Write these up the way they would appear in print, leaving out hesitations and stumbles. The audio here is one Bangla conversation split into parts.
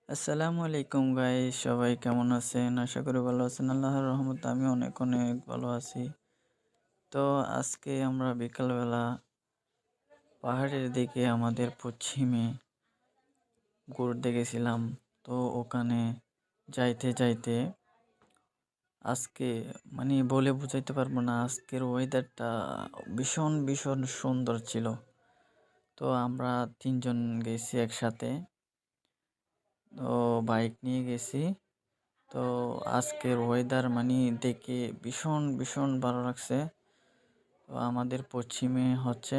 আসসালামু আলাইকুম গাইস, সবাই কেমন আছেন? আশা করি ভালো আছেন। আল্লাহর রহমতে আমি অনেক অনেক ভালো আছি। তো আজকে আমরা বিকালবেলা পাহাড়ের দিকে আমাদের পশ্চিমে ঘুরতে গেছিলাম। তো ওখানে যাইতে যাইতে আজকে বলে বুঝাইতে পারবো না, আজকের ওয়েদারটা ভীষণ ভীষণ সুন্দর ছিল। তো আমরা তিনজন গেছি একসাথে, তো বাইক নিয়ে গেছি। তো আজকের ওয়েদার দেখে ভীষণ ভীষণ ভালো লাগছে। তো আমাদের পশ্চিমে হচ্ছে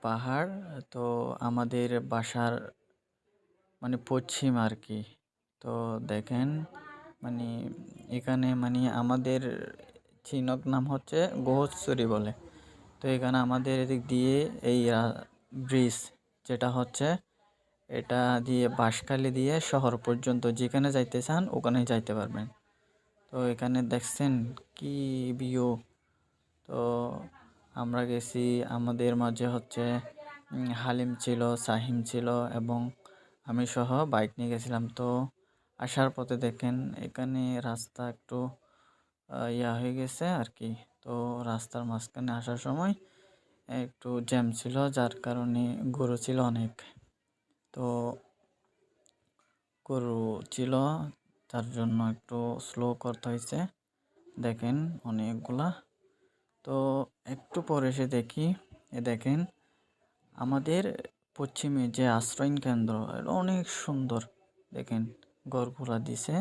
পাহাড়। তো আমাদের বাসার পশ্চিম আর কি। তো দেখেন, মানে এখানে আমাদের চিনক নাম হচ্ছে গোহৎসরি বলে। তো এখানে আমাদের এদিক দিয়ে এই ব্রিজ যেটা হচ্ছে, এটা দিয়ে বাঁশখালী দিয়ে শহর পর্যন্ত যেখানে যাইতে চান ওখানে যাইতে পারবেন। তো এখানে দেখছেন কি ভিউ। তো আমরা গেছি, আমাদের মাঝে হচ্ছে হালিম ছিল, সাহিম ছিল এবং আমি সহ বাইক নিয়ে গেছিলাম। তো আসার পথে দেখেন এখানে রাস্তা একটু ইয়া হয়ে গেছে আর কি। তো রাস্তার মাঝখানে আসার সময় একটু জ্যাম ছিল, যার কারণে গরু ছিল অনেক। তো গরু ছিল, তার জন্য একটু স্লো করতে হয়েছে। দেখেন অনেকগুলা। তো একটু পরে এসে দেখি, দেখেন আমাদের পশ্চিমে যে আশ্রয়ণ কেন্দ্র, এটা অনেক সুন্দর। দেখেন ঘরগুলা দিছে,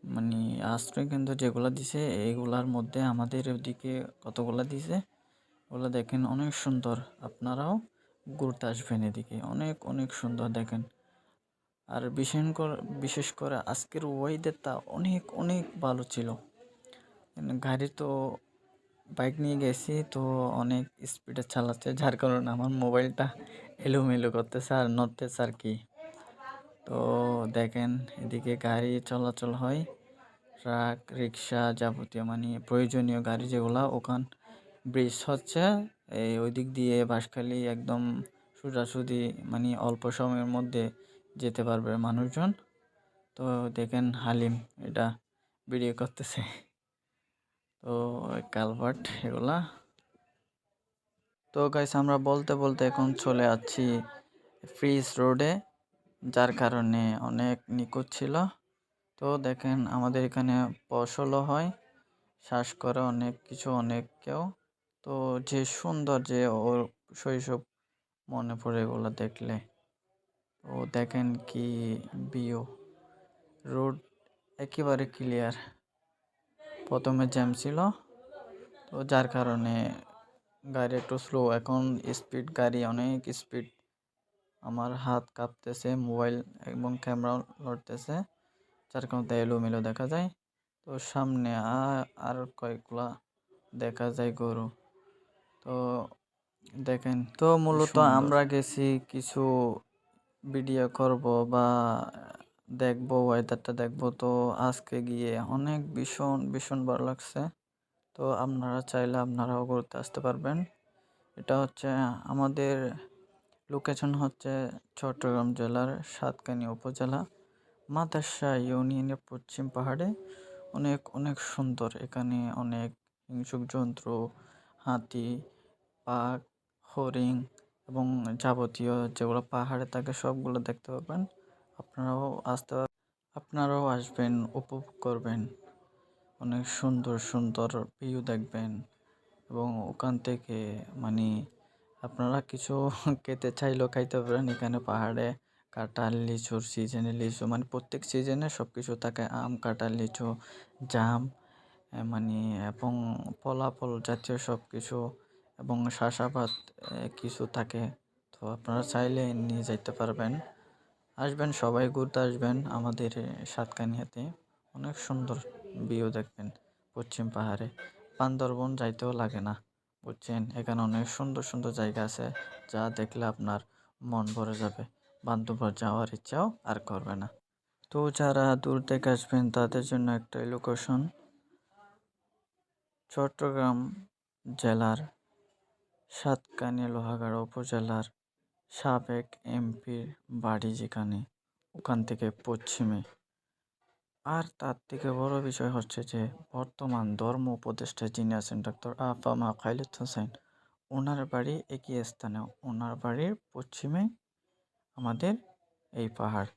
মানে আশ্রয় কেন্দ্র যেগুলা দিছে এইগুলার মধ্যে আমাদের ওদিকে কতগুলা দিছে, ওগুলো দেখেন অনেক সুন্দর। আপনারাও ঘুরতে আসবেন এদিকে, অনেক অনেক সুন্দর দেখেন। আর বিশেষ করে আজকের ওয়েদারটা অনেক অনেক ভালো ছিল। গাড়ি তো বাইক নিয়ে গেছি, তো অনেক স্পিডে চালাচ্ছে, যার কারণে আমার মোবাইলটা এলোমেলো করতেছে আর নড়তেছে আর কি। তো দেখেন এদিকে গাড়ি চলাচল হয়, ট্রাক, রিক্সা, যাবতীয় প্রয়োজনীয় গাড়ি যেগুলা। ওখান ব্রিজ হচ্ছে এই ওই দিক দিয়ে বাঁশখালী একদম সোজাসুজি, অল্প সময়ের মধ্যে যেতে পারবে মানুষজন। তো দেখেন হালিম এটা ভিডিও করতেছে। তো কালভার্ট এগুলা। তো গাইস, আমরা বলতে বলতে এখন চলে যাচ্ছি ফ্রিজ রোডে, যার কারণে অনেক নিখুঁত ছিল। তো দেখেন আমাদের এখানে ফসলও হয়, চাষ করে অনেক কিছু, অনেক কেউ। তো যে সুন্দর, যে ওর শৈশব মনে পড়ে এগুলো দেখলে। তো দেখেন কি ভিউ, রোড একেবারে ক্লিয়ার। প্রথমে জ্যাম ছিল, তো যার কারণে গাড়ি একটু স্লো। এখন স্পিড গাড়ি, অনেক স্পিড। আমার হাত কাঁপতেছে, মোবাইল এবং ক্যামেরা লড়তেছে, যার কারণে এলোমেলো দেখা যায়। তো সামনে আর কয়েকগুলা দেখা যায় গরু। তো দেখেন, তো মূলত আমরা গেছি কিছু ভিডিও করব বা দেখবো, ওয়েদারটা দেখবো। তো আজকে গিয়ে অনেক ভীষণ ভীষণ ভালো লাগছে। তো আপনারা চাইলে আপনারাও ঘুরতে আসতে পারবেন। এটা হচ্ছে আমাদের লোকেশন হচ্ছে চট্টগ্রাম জেলার সাতকানিয়া উপজেলা, মাদার্শা ইউনিয়নের পশ্চিম পাহাড়ে। অনেক অনেক সুন্দর। এখানে অনেক হিংস্র জন্তু, হাতি, বাঘ, হরিণ এবং যাবতীয় যেগুলো পাহাড়ে থাকে সবগুলো দেখতে পাবেন। আপনারাও আসবেন, উপভোগ করবেন, অনেক সুন্দর সুন্দর ভিউ দেখবেন। এবং ওখান থেকে মানে আপনারা কিছু খেতে চাইলেও খাইতে পারেন। এখানে পাহাড়ে কাঁঠাল, লিচুর সিজনে লিচু, প্রত্যেক সিজনে সব কিছু থাকে। আম, কাঁঠাল, লিচু, জাম, এবং ফলাফল জাতীয় সব কিছু এবং চাষাবাদ কিছু থাকে। তো আপনারা চাইলে নিয়ে যাইতে পারবেন। আসবেন, সবাই ঘুরতে আসবেন আমাদের সাতকানিয়াতে। অনেক সুন্দর ভিউ দেখবেন পশ্চিম পাহাড়ে। বান্দরবন যাইতেও লাগে না, বুঝছেন। এখানে অনেক সুন্দর সুন্দর জায়গা আছে, যা দেখলে আপনার মন ভরে যাবে। বান্দরবন যাওয়ার ইচ্ছাও আর করবে না। তো যারা দূর থেকে আসবেন তাদের জন্য একটাই লোকেশন, চট্টগ্রাম জেলার সাতকানিয়া লোহাগাড়া উপজেলার সাবেক এমপির বাড়ি যেখানে, ওখান থেকে পশ্চিমে। আর তার থেকে বড় বিষয় হচ্ছে যে বর্তমান ধর্ম উপদেষ্টা যিনি আছেন ডক্টর আফামা খালিদ হোসেন, ওনার বাড়ি একই স্থানে, ওনার বাড়ির পশ্চিমে আমাদের এই পাহাড়।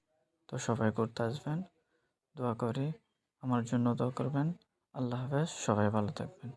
তো সবাই ঘুরতে আসবেন, দোয়া করি আমার জন্য দোয়া করবেন। আল্লাহ হাফেজ, সবাই ভালো থাকবেন।